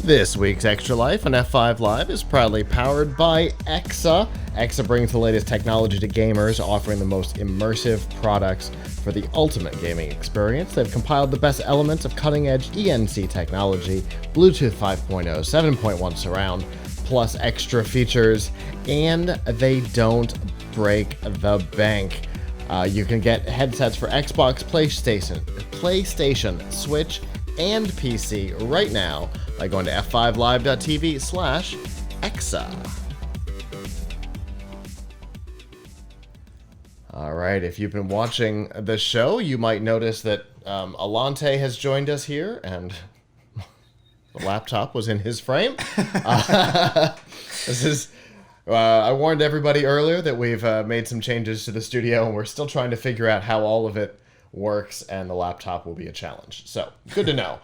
This week's Extra Life on F5 Live is proudly powered by EXA. EXA brings the latest technology to gamers, offering the most immersive products for the ultimate gaming experience. They've compiled the best elements of cutting-edge ENC technology, Bluetooth 5.0, 7.1 surround, plus extra features, and they don't break the bank. You can get headsets for Xbox, PlayStation, Switch, and PC right now by going to f5live.tv/exa. All right, if you've been watching the show, you might notice that Alante has joined us here, and the laptop was in his frame. I warned everybody earlier that we've made some changes to the studio, and we're still trying to figure out how all of it works, and the laptop will be a challenge. So, good to know.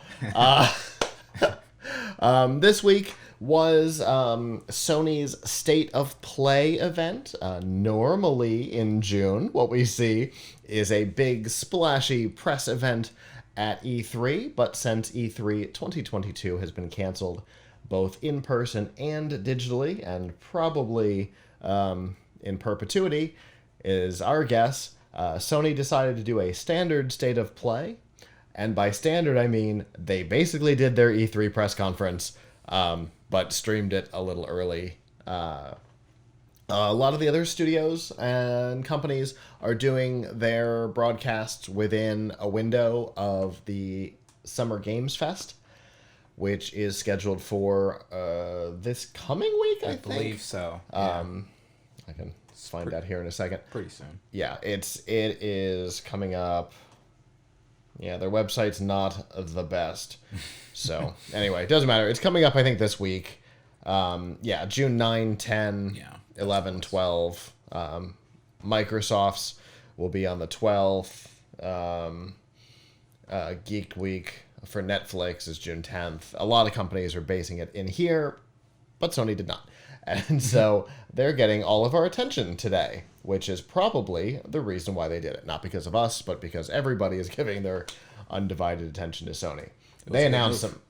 This week was Sony's State of Play event. Normally in June, what we see is a big splashy press event at E3, but since E3 2022 has been canceled both in person and digitally, and probably in perpetuity, is our guess, Sony decided to do a standard State of Play. And by standard, I mean they basically did their E3 press conference, but streamed it a little early. A lot of the other studios and companies are doing their broadcasts within a window of the Summer Games Fest, which is scheduled for this coming week, I think. Believe so. I can find out here in a second. Pretty soon. Yeah, it is coming up. Yeah, their website's not the best. So, anyway, it doesn't matter. It's coming up, I think, this week. June 9, 10, 11, 12. Microsoft's will be on the 12th. Geek Week for Netflix is June 10th. A lot of companies are basing it in here, but Sony did not. And so they're getting all of our attention today, which is probably the reason why they did it. Not because of us, but because everybody is giving their undivided attention to Sony. They announced some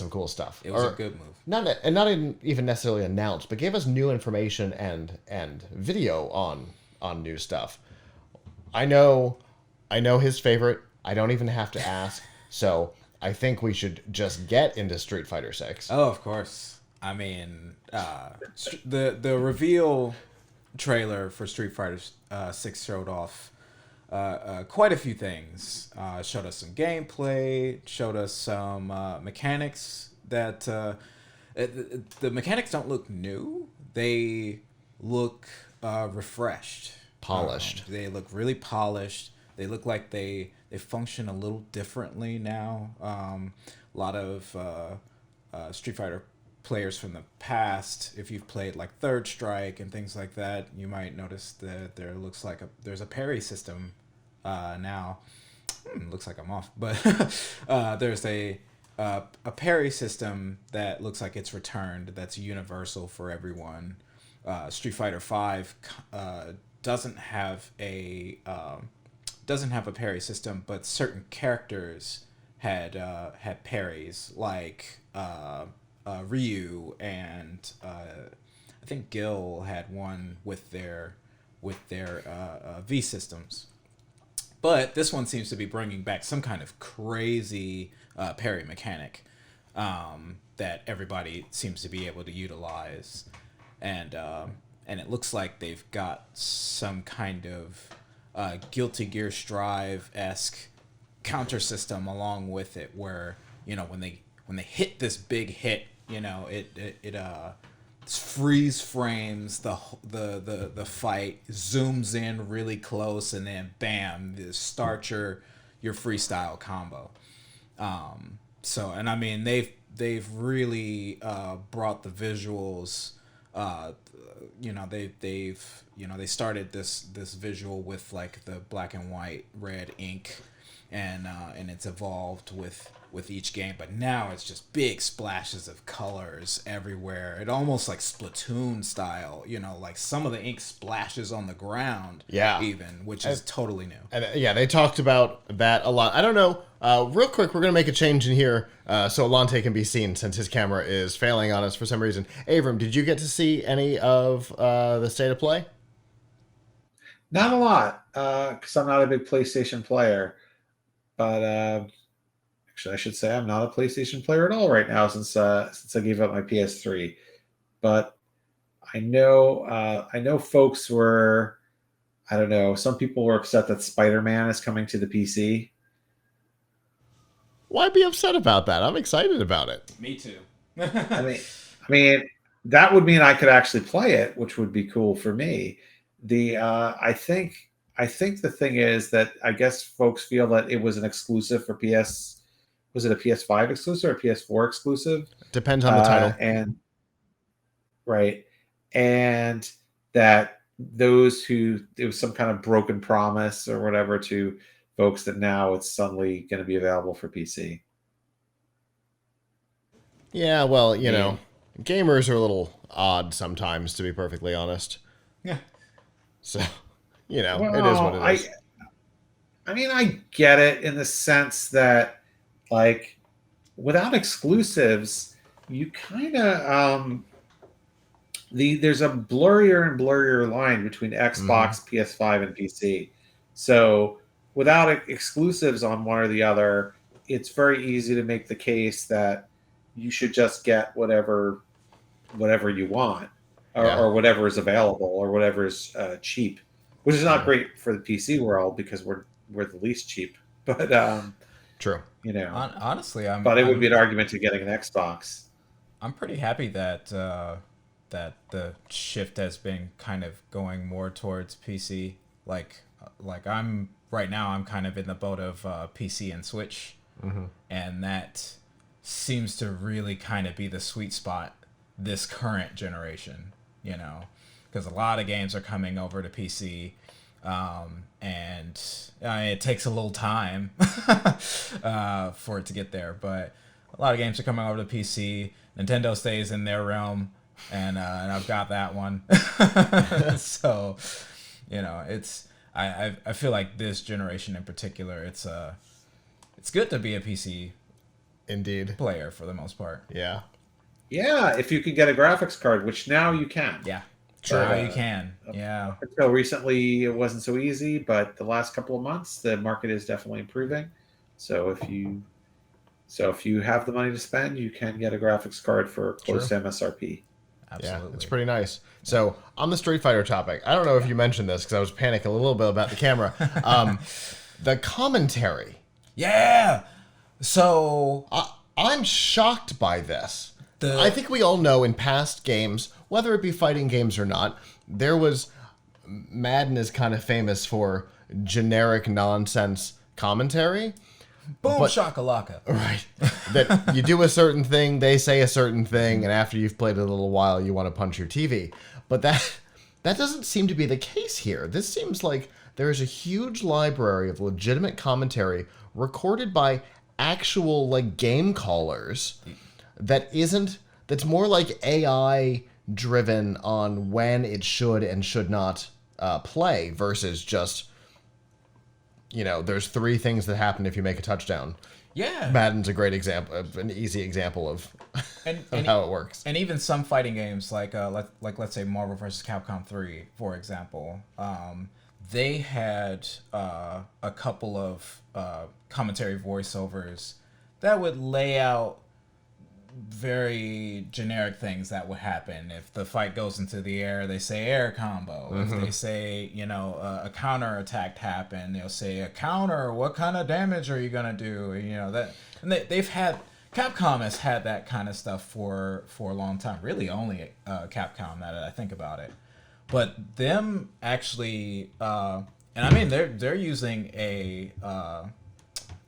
cool stuff. It was a good move. Not even necessarily announced, but gave us new information and video on new stuff. I know his favorite. I don't even have to ask. So I think we should just get into Street Fighter 6. Oh, of course. I mean, the reveal trailer for Street Fighter 6 showed off quite a few things. Showed us some gameplay, showed us some mechanics that the mechanics don't look new. They look refreshed. Polished. They look really polished. They look like they function a little differently now. A lot of Street Fighter players from the past, if you've played like Third Strike and things like that, you might notice that there looks like there's a parry system now. Looks like I'm off, but there's a parry system that looks like it's returned. That's universal for everyone. Street Fighter 5 doesn't have a parry system, but certain characters had parries, like Ryu and I think Gil had one with their V systems. But this one seems to be bringing back some kind of crazy parry mechanic that everybody seems to be able to utilize, and it looks like they've got some kind of Guilty Gear Strive-esque counter system along with it, where when they hit this big hit, it freeze frames the fight, zooms in really close, and then bam, start your freestyle combo. So, and I mean they've really brought the visuals. They started this visual with like the black and white red ink and it's evolved with each game. But now it's just big splashes of colors everywhere. It almost like Splatoon style, like some of the ink splashes on the ground. Yeah. Even, which is totally new. And yeah, they talked about that a lot. I don't know. Real quick, we're going to make a change in here so Alante can be seen since his camera is failing on us for some reason. Avram, did you get to see any of the State of Play? Not a lot, because I'm not a big PlayStation player. But actually, I should say I'm not a PlayStation player at all right now since I gave up my PS3. But I know folks were, I don't know, some people were upset that Spider-Man is coming to the PC. Why be upset about that? I'm excited about it. Me too. I mean, that would mean I could actually play it, which would be cool for me. I think the thing is that I guess folks feel that it was an exclusive for PS. Was it a PS5 exclusive or a PS4 exclusive? Depends on the title. And right, and that it was some kind of broken promise or whatever to folks that now it's suddenly going to be available for PC. Yeah, well, gamers are a little odd sometimes, to be perfectly honest. Yeah. So, it is what it is. I mean, I get it in the sense that, like, without exclusives, you kind of there's a blurrier and blurrier line between Xbox, PS5, and PC. So without exclusives on one or the other, it's very easy to make the case that you should just get whatever you want, or whatever is available, or whatever is cheap, which is not great for the PC world because we're the least cheap. But true. Honestly, but it would be an argument to getting an Xbox. I'm pretty happy that that the shift has been kind of going more towards PC. Like I'm right now, I'm kind of in the boat of PC and Switch, and that seems to really kind of be the sweet spot this current generation. Because a lot of games are coming over to PC. And it takes a little time for it to get there, but a lot of games are coming over to PC. Nintendo stays in their realm, and I've got that one. So, it's I feel like this generation in particular, it's good to be a PC indeed player for the most part. Yeah, if you could get a graphics card, which now you can. Yeah. Sure, you can. Yeah. Until recently, it wasn't so easy, but the last couple of months, the market is definitely improving. So if you have the money to spend, you can get a graphics card for close to MSRP. Absolutely. Yeah, it's pretty nice. So on the Street Fighter topic, I don't know if you mentioned this because I was panicking a little bit about the camera. The commentary. Yeah. So I'm shocked by this. I think we all know in past games, whether it be fighting games or not, Madden is kind of famous for generic nonsense commentary. Boom shakalaka. Right. That you do a certain thing, they say a certain thing, and after you've played it a little while, you want to punch your TV. But that doesn't seem to be the case here. This seems like there is a huge library of legitimate commentary recorded by actual game callers that's more like AI driven on when it should and should not play versus just there's 3 things that happen if you make a touchdown. Yeah, Madden's a great example, an easy example of how it works. And even some fighting games like let's say Marvel vs. Capcom 3, for example, they had a couple of commentary voiceovers that would lay out very generic things that would happen. If the fight goes into the air, they say air combo. If they say, a counter attack happened, they'll say a counter. What kind of damage are you gonna do? And Capcom has had that kind of stuff for a long time. Really, only Capcom, now that I think about it. But them actually, and I mean they're using a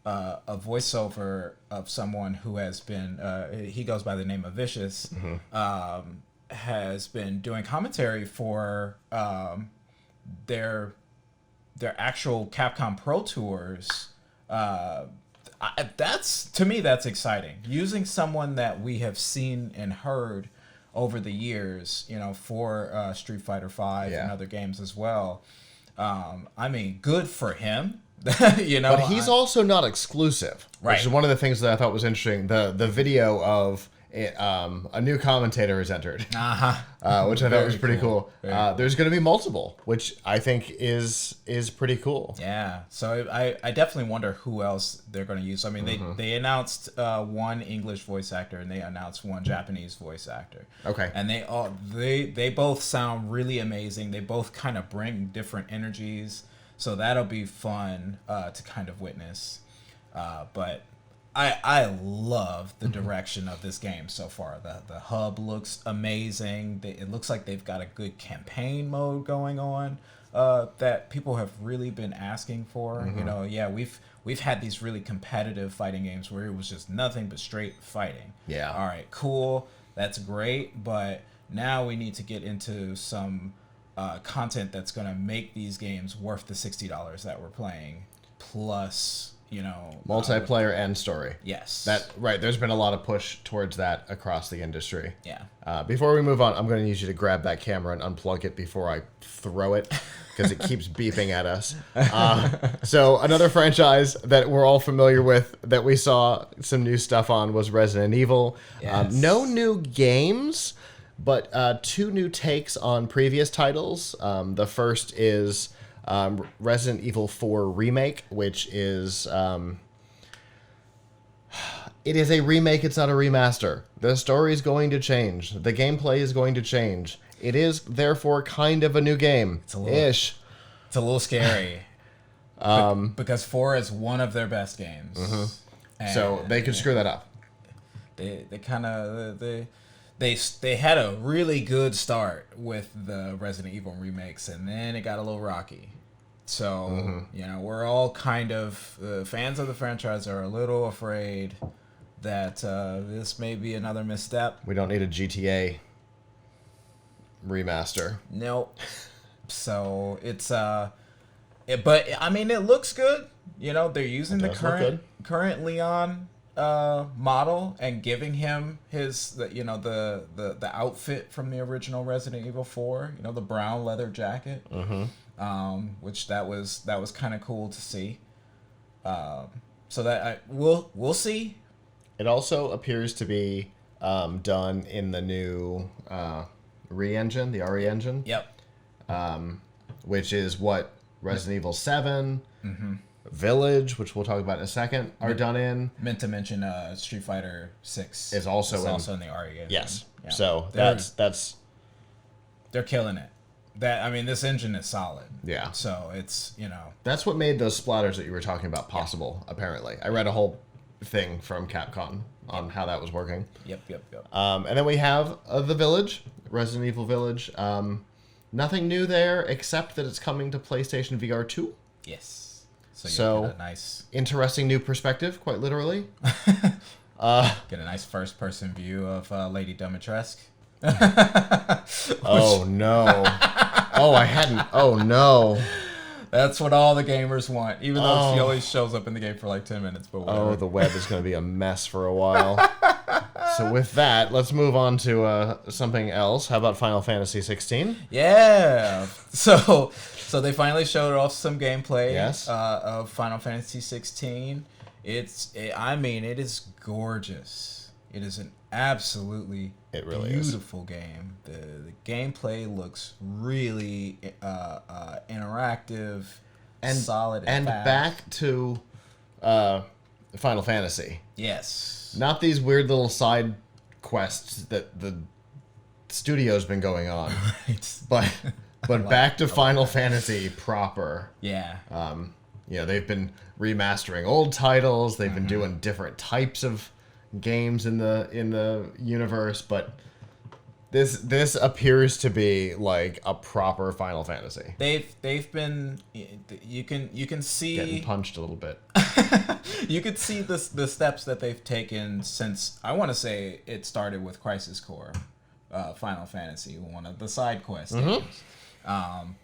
voiceover of someone who has been he goes by the name of Vicious, has been doing commentary for their actual Capcom Pro Tours That's, to me, that's exciting. Using someone that we have seen and heard over the years, you know, for Street Fighter V and other games as well. I mean, good for him. You know, but he's also not exclusive, which is one of the things that I thought was interesting. The video of a new commentator has entered, which I thought was pretty cool. There's going to be multiple, which I think is pretty cool. Yeah, so I definitely wonder who else they're going to use. I mean, they announced one English voice actor and they announced one Japanese voice actor. Okay, and they both sound really amazing. They both kind of bring different energies, so that'll be fun to kind of witness. But I love the direction of this game so far. The hub looks amazing. It looks like they've got a good campaign mode going on that people have really been asking for. You know, we've had these really competitive fighting games where it was just nothing but straight fighting. Yeah. All right, cool. That's great, but now we need to get into some content that's going to make these games worth the $60 that we're playing, plus, you know, multiplayer and story. Yes. There's been a lot of push towards that across the industry. Yeah. Before we move on, I'm going to use you to grab that camera and unplug it before I throw it, because it keeps beeping at us. So another franchise that we're all familiar with that we saw some new stuff on was Resident Evil. Yes. No new games, but 2 new takes on previous titles. The first is Resident Evil 4 Remake, which is it is a remake. It's not a remaster. The story is going to change. The gameplay is going to change. It is therefore kind of a new game. It's a little scary. Because 4 is one of their best games. So they could screw that up. They kind of they had a really good start with the Resident Evil remakes, and then it got a little rocky. So, you know, we're all kind of, fans of the franchise are a little afraid that this may be another misstep. We don't need a GTA remaster. Nope. So it's, but I mean, it looks good. You know, they're using the current Leon model and giving him his, the outfit from the original Resident Evil 4, you know, the brown leather jacket. Which that was kind of cool to see. So that we'll see. It also appears to be done in the new re-engine, the RE engine. Yep. Which is what Resident Evil 7, Village, which we'll talk about in a second, are done in. Meant to mention Street Fighter 6 is also in the RE engine. Yes. Yeah. So they're killing it. This engine is solid. Yeah. So it's, you know. That's what made those splatters that you were talking about possible, apparently. I read a whole thing from Capcom on how that was working. Yep. And then we have The Village, Resident Evil Village. Nothing new there, except that it's coming to PlayStation VR 2. Yes. So get a nice... interesting new perspective, quite literally. Get a nice first-person view of Lady Dimitrescu. Oh no. Oh, I hadn't. Oh no. That's what all the gamers want, even though she always shows up in the game for like 10 minutes. But whatever. Oh, the web is going to be a mess for a while. So with that, let's move on to something else. How about Final Fantasy 16? Yeah. So they finally showed off some gameplay. Yes. Of Final Fantasy 16. It is gorgeous. It is an absolutely beautiful game. The gameplay looks really interactive, and solid, and fast. Back to Final Fantasy. Yes. Not these weird little side quests that the studio's been going on, right. but back to Final Fantasy proper. Yeah. They've been remastering old titles. They've been doing different types of games in the universe, but this appears to be like a proper Final Fantasy. They've been, you can see getting punched a little bit. You could see the steps that they've taken since, I want to say it started with Crisis Core, Final Fantasy, one of the side quest games.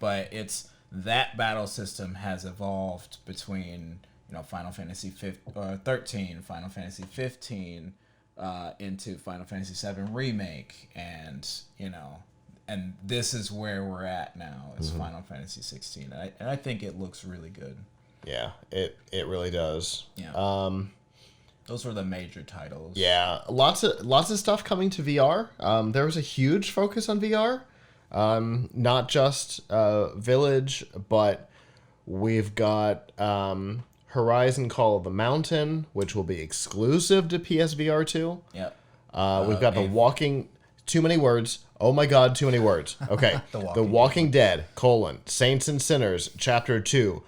But it's that battle system has evolved between Final Fantasy 13, Final Fantasy 15, into Final Fantasy 7 Remake, and and this is where we're at now. Is Final Fantasy 16, and I think it looks really good. Yeah, it really does. Yeah. Those were the major titles. Yeah, lots of stuff coming to VR. There was a huge focus on VR, not just Village, but we've got Horizon Call of the Mountain, which will be exclusive to PSVR 2. Yep. We've got The Walking... Too many words. Oh my god, too many words. Okay. The Walking Dead, Saints and Sinners, Chapter 2,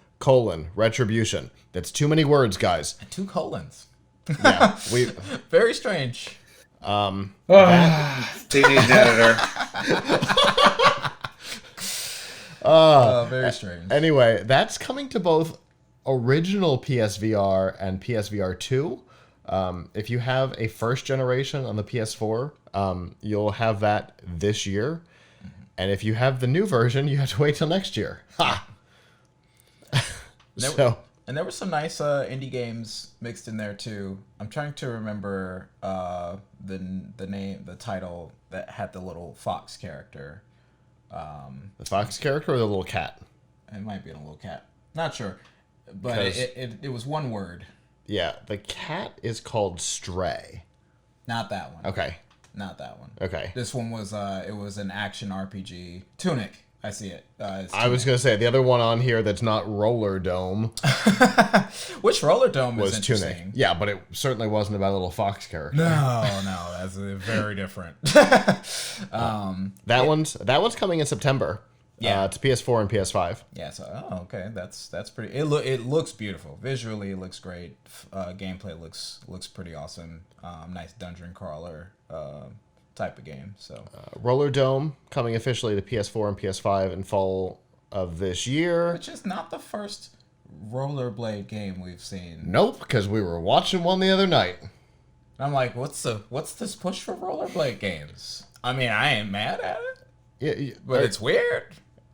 Retribution. That's too many words, guys. 2 colons. Yeah. Very strange. They need an editor. Very strange. Anyway, that's coming to both original PSVR and PSVR 2. If you have a first generation on the PS4, you'll have that this year. And if you have the new version, you have to wait till next year. Ha! And there were some nice indie games mixed in there too. I'm trying to remember the title that had the little fox character. The fox character or the little cat? It might be a little cat. Not sure, but it was one word. Yeah, the cat is called Stray. Not that one. Okay. Not that one. Okay. This one was it was an action RPG. Tunic. I see it. I was going to say, the other one on here that's not Roller Dome. Which Roller Dome was is interesting. Tunic. Yeah, but it certainly wasn't about a little fox character. No, that's very different. That one's coming in September. Yeah. To PS4 and PS5. Yeah, so okay, that's pretty. It looks beautiful. Visually, it looks great. Gameplay looks pretty awesome. Nice dungeon crawler type of game. So Roller Dome coming officially to PS4 and PS5 in fall of this year. Which is not the first rollerblade game we've seen. Nope, because we were watching one the other night. I'm like, what's this push for rollerblade games? I mean, I ain't mad at it, but it's weird.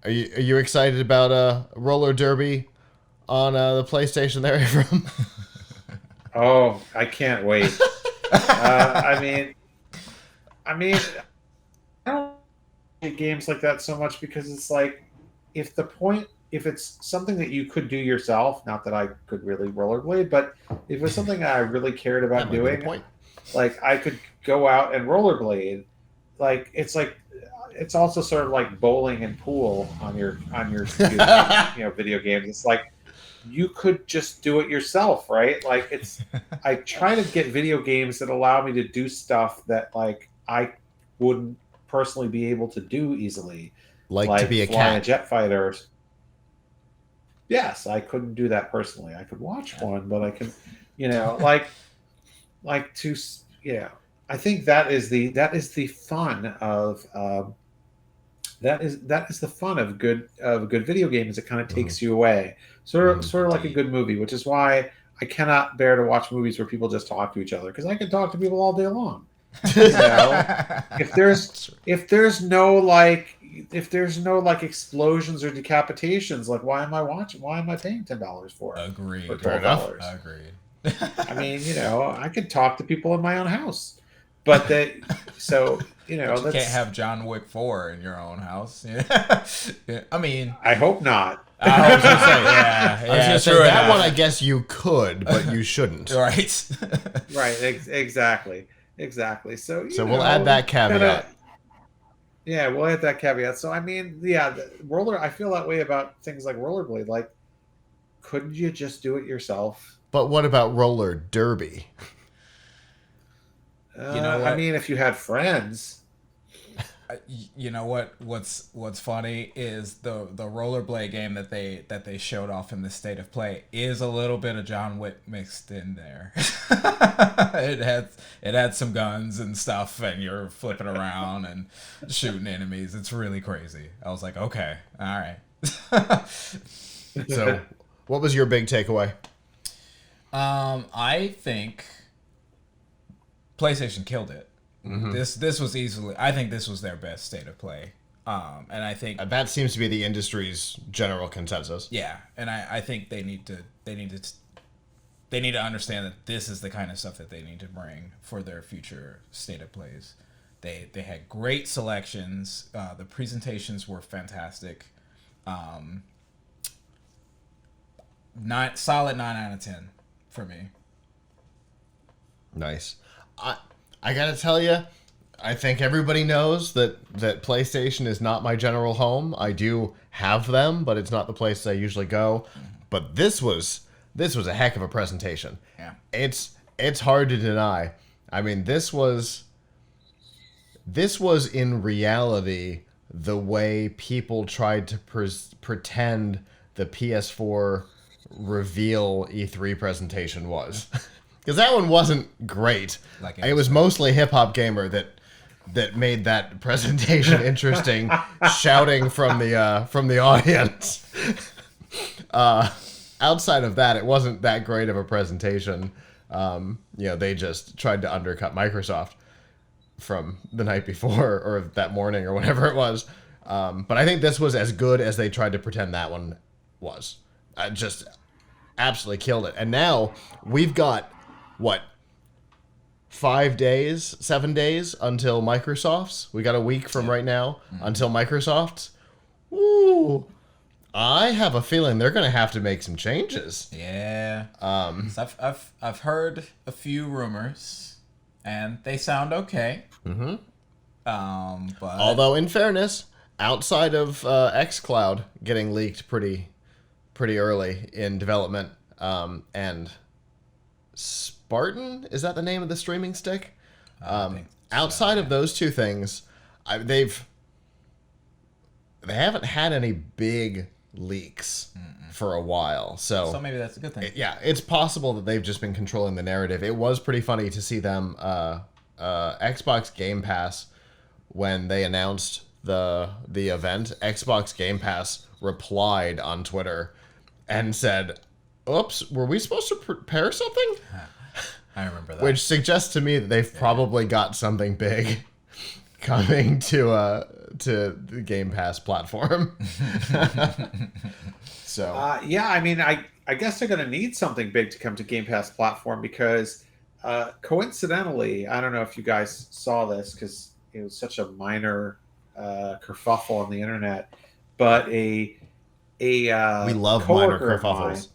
Are you excited about roller derby on the PlayStation there, Abram? Oh, I can't wait. I don't like games like that so much because it's like if it's something that you could do yourself, not that I could really rollerblade, but if it was something I really cared about doing, like I could go out and rollerblade. It's also sort of like bowling and pool on your computer, video games. It's like you could just do it yourself, right? Like I try to get video games that allow me to do stuff that like I wouldn't personally be able to do easily, like to be a jet fighter. Yes, I couldn't do that personally. I could watch one, but I can, I think that is the fun of that is the fun of good video games. It kind of takes you away, sort of like a good movie, which is why I cannot bear to watch movies where people just talk to each other because I can talk to people all day long. If there's no explosions or decapitations, like why am I paying $10 for it? Agreed. For $12. Agreed. I mean, I could talk to people in my own house, but but you can't have John Wick 4 in your own house. I mean, I hope not. I was gonna say, that one I guess you could, but you shouldn't. Right. Right. Exactly. So we'll add that caveat. We'll add that caveat. So I mean, I feel that way about things like rollerblade. Like, couldn't you just do it yourself? But what about roller derby? I mean, if you had friends. You know what's funny is the rollerblade game that they showed off in the State of Play is a little bit of John Wick mixed in there. it had some guns and stuff, and you're flipping around and shooting enemies. It's really crazy. I was like, okay, all right. So, what was your big takeaway? I think PlayStation killed it. Mm-hmm. This was easily. I think this was their best State of Play, and I think that seems to be the industry's general consensus. Yeah, and I think they need to they need to understand that this is the kind of stuff that they need to bring for their future state of plays. They had great selections. The presentations were fantastic. Solid 9 out of 10 for me. Nice. I gotta tell you, I think everybody knows that PlayStation is not my general home. I do have them, but it's not the place I usually go. But this was a heck of a presentation. Yeah. It's hard to deny. I mean, this was in reality the way people tried to pretend the PS4 reveal E3 presentation was. Because that one wasn't great. It was mostly Hip Hop Gamer that made that presentation interesting, shouting from the audience. Outside of that, it wasn't that great of a presentation. They just tried to undercut Microsoft from the night before or that morning or whatever it was. But I think this was as good as they tried to pretend that one was. Just absolutely killed it. And now we've got, 7 days until Microsoft's? We got a week from right now until Microsoft's. Ooh. I have a feeling they're going to have to make some changes. Yeah. So I've heard a few rumors, and they sound okay. Mm-hmm. But although, in fairness, outside of xCloud getting leaked pretty early in development, and Spartan, is that the name of the streaming stick? Outside of those two things, they haven't had any big leaks for a while. So maybe that's a good thing. Yeah, it's possible that they've just been controlling the narrative. It was pretty funny to see them Xbox Game Pass, when they announced the event, Xbox Game Pass replied on Twitter and said, "Oops, were we supposed to prepare something?" I remember that. Which suggests to me that they've probably got something big coming to the Game Pass platform. So I mean, I guess they're going to need something big to come to Game Pass platform, because coincidentally, I don't know if you guys saw this because it was such a minor kerfuffle on the internet, but we love minor kerfuffles.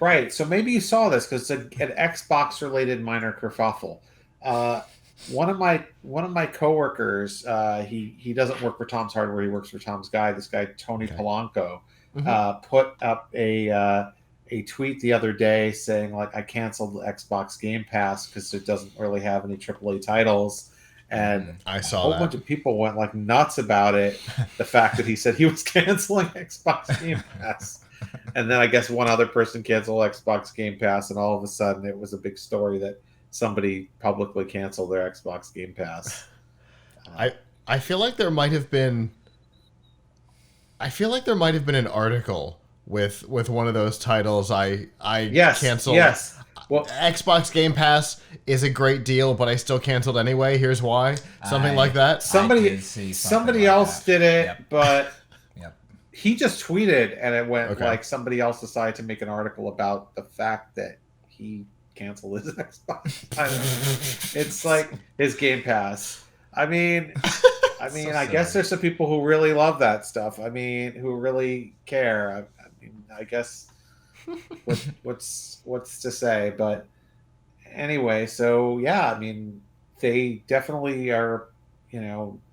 Right, so maybe you saw this because it's an Xbox related minor kerfuffle. One of my coworkers, he doesn't work for Tom's Hardware, he works for Tom's Guide. This guy Tony Polanco put up a tweet the other day saying, like, I canceled the Xbox Game Pass because it doesn't really have any AAA titles. And I saw a whole bunch of people went like nuts about it. The fact that he said he was canceling Xbox Game Pass. And then I guess one other person canceled Xbox Game Pass, and all of a sudden it was a big story that somebody publicly canceled their Xbox Game Pass. I feel like there might have been an article with one of those titles I canceled. Yes. Well, Xbox Game Pass is a great deal, but I still canceled anyway. Here's why. Something like that. Somebody else did it, Yep. but Yep. he just tweeted, and it went Okay. like somebody else decided to make an article about the fact that he canceled his Xbox. I don't know. It's like his Game Pass. I mean, I guess there's some people who really love that stuff. I mean, who really care. I guess what's to say, but anyway, so yeah, I mean, they definitely are,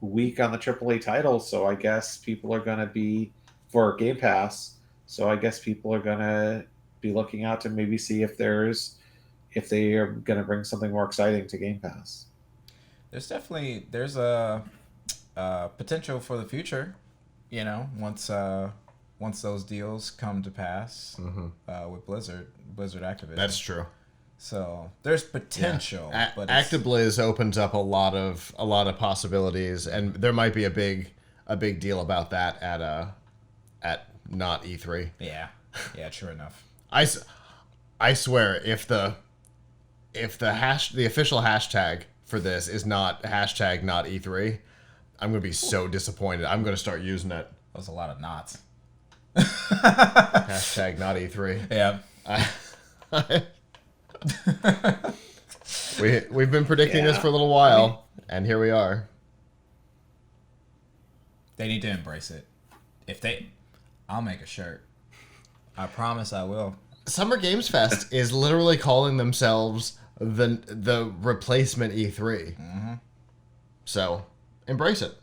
weak on the AAA titles, so I guess people are going to be for Game Pass. So I guess people are going to be looking out to maybe see if they are going to bring something more exciting to Game Pass. There's a potential for the future, once those deals come to pass with Blizzard Activision. That's true. So there's potential, but ActiBliz opens up a lot of possibilities, and there might be a big deal about that at not E3. Yeah, sure enough. I swear, if the official hashtag for this is not hashtag not E3, I'm gonna be so disappointed. I'm gonna start using it. That was a lot of knots. Hashtag not E3. Yeah. We've been predicting this for a little while, and here we are. They need to embrace it. I'll make a shirt. I promise I will. Summer Games Fest is literally calling themselves the replacement E3. Mm-hmm. So, embrace it.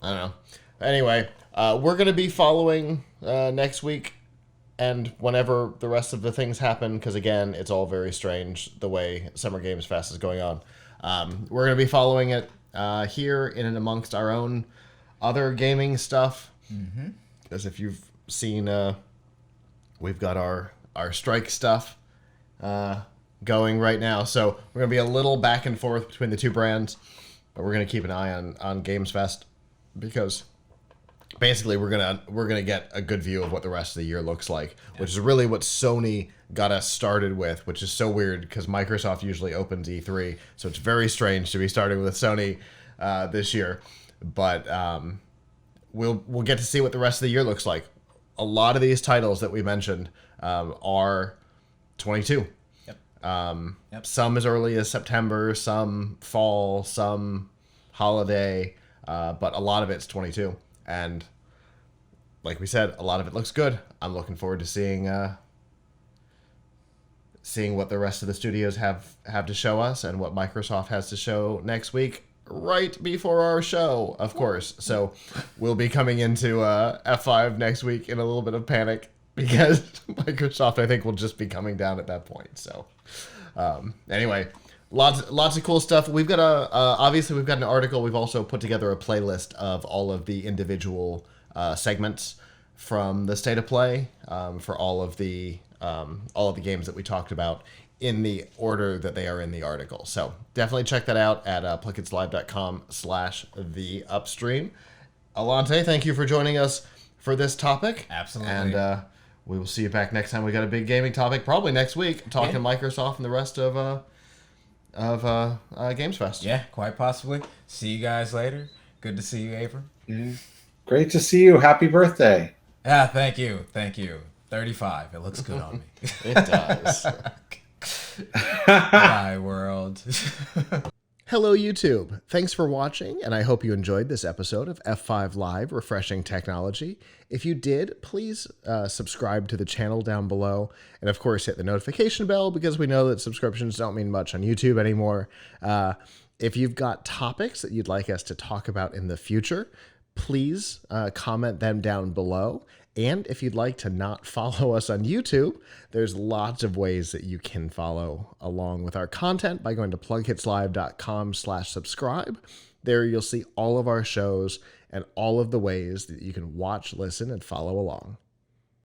I don't know. Anyway, we're going to be following next week and whenever the rest of the things happen, because again, it's all very strange the way Summer Games Fest is going on. We're going to be following it here in and amongst our own other gaming stuff. Mm-hmm. As if you've seen, we've got our strike stuff going right now. So we're going to be a little back and forth between the two brands, but we're going to keep an eye on Games Fest because basically we're gonna get a good view of what the rest of the year looks like, which is really what Sony got us started with, which is so weird because Microsoft usually opens E3, so it's very strange to be starting with Sony this year. But we'll get to see what the rest of the year looks like. A lot of these titles that we mentioned are 22. Yep. Some as early as September, some fall, some holiday, but a lot of it's 22. And like we said, a lot of it looks good. I'm looking forward to seeing what the rest of the studios have to show us and what Microsoft has to show next week, right before our show, of course. So we'll be coming into F5 next week in a little bit of panic because Microsoft, I think, will just be coming down at that point. So anyway, lots of cool stuff. We've got obviously we've got an article. We've also put together a playlist of all of the individual segments from the State of Play for all of the games that we talked about in the order that they are in the article. So definitely check that out at PLUGHITZlive.com/the-upstream. Alante, thank you for joining us for this topic. Absolutely. And we will see you back next time. We got a big gaming topic, probably next week, talking Microsoft and the rest of Games Fest. Yeah, quite possibly. See you guys later. Good to see you, Abram. Yeah. Great to see you. Happy birthday. Yeah, thank you. 35. It looks good on me. It does. Bye, world. Hello, YouTube. Thanks for watching, and I hope you enjoyed this episode of F5 Live Refreshing Technology. If you did, please subscribe to the channel down below, and of course hit the notification bell because we know that subscriptions don't mean much on YouTube anymore. If you've got topics that you'd like us to talk about in the future, please comment them down below. And if you'd like to not follow us on YouTube, there's lots of ways that you can follow along with our content by going to PLUGHITZlive.com/subscribe. There you'll see all of our shows and all of the ways that you can watch, listen, and follow along.